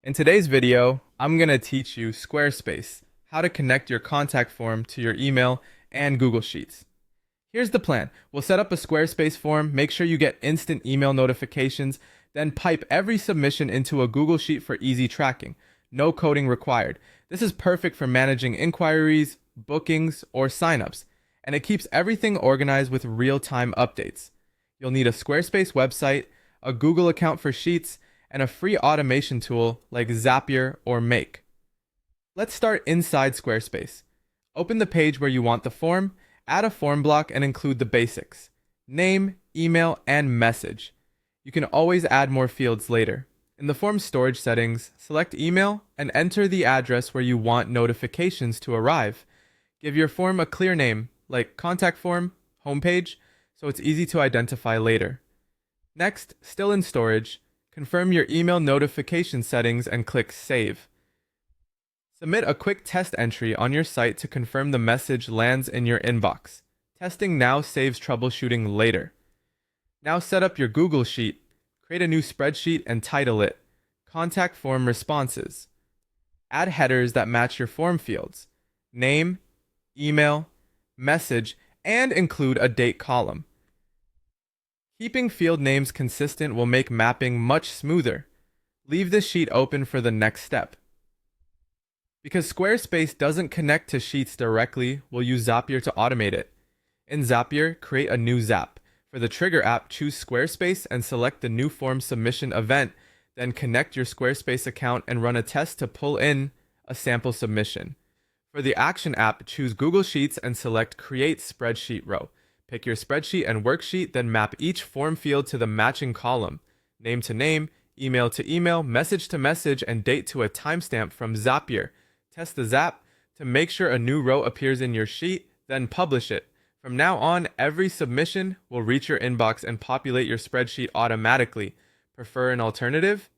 In today's video, I'm going to teach you Squarespace, how to connect your contact form to your email and Google Sheets. Here's the plan. We'll set up a Squarespace form, make sure you get instant email notifications, then pipe every submission into a Google Sheet for easy tracking. No coding required. This is perfect for managing inquiries, bookings, or signups, and it keeps everything organized with real-time updates. You'll need a Squarespace website, a Google account for Sheets, and a free automation tool like Zapier or Make. Let's start inside Squarespace. Open the page where you want the form, add a form block and include the basics: name, email, and message. You can always add more fields later. In the form storage settings, select email and enter the address where you want notifications to arrive. Give your form a clear name, like contact form, homepage, so it's easy to identify later. Next, still in storage, confirm your email notification settings and click Save. Submit a quick test entry on your site to confirm the message lands in your inbox. Testing now saves troubleshooting later. Now set up your Google Sheet. Create a new spreadsheet and title it Contact Form Responses. Add headers that match your form fields: name, email, message, and include a date column. Keeping field names consistent will make mapping much smoother. Leave the sheet open for the next step. Because Squarespace doesn't connect to Sheets directly, we'll use Zapier to automate it. In Zapier, create a new Zap. For the Trigger app, choose Squarespace and select the new form submission event, then connect your Squarespace account and run a test to pull in a sample submission. For the Action app, choose Google Sheets and select Create Spreadsheet row. Pick your spreadsheet and worksheet, then map each form field to the matching column: name to name, email to email, message to message, and date to a timestamp from Zapier. Test the Zap to make sure a new row appears in your sheet, then publish it. From now on, every submission will reach your inbox and populate your spreadsheet automatically. Prefer an alternative?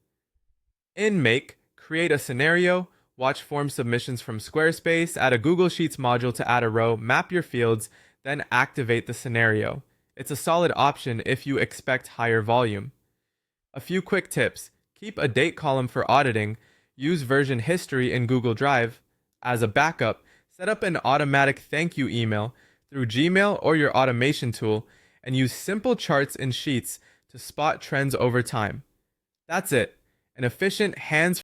In Make, create a scenario, watch form submissions from Squarespace, add a Google Sheets module to add a row, map your fields, then activate the scenario. It's a solid option if you expect higher volume. A few quick tips. Keep a date column for auditing. Use version history in Google Drive. As a backup, set up an automatic thank you email through Gmail or your automation tool, and use simple charts in Sheets to spot trends over time. That's it. An efficient, hands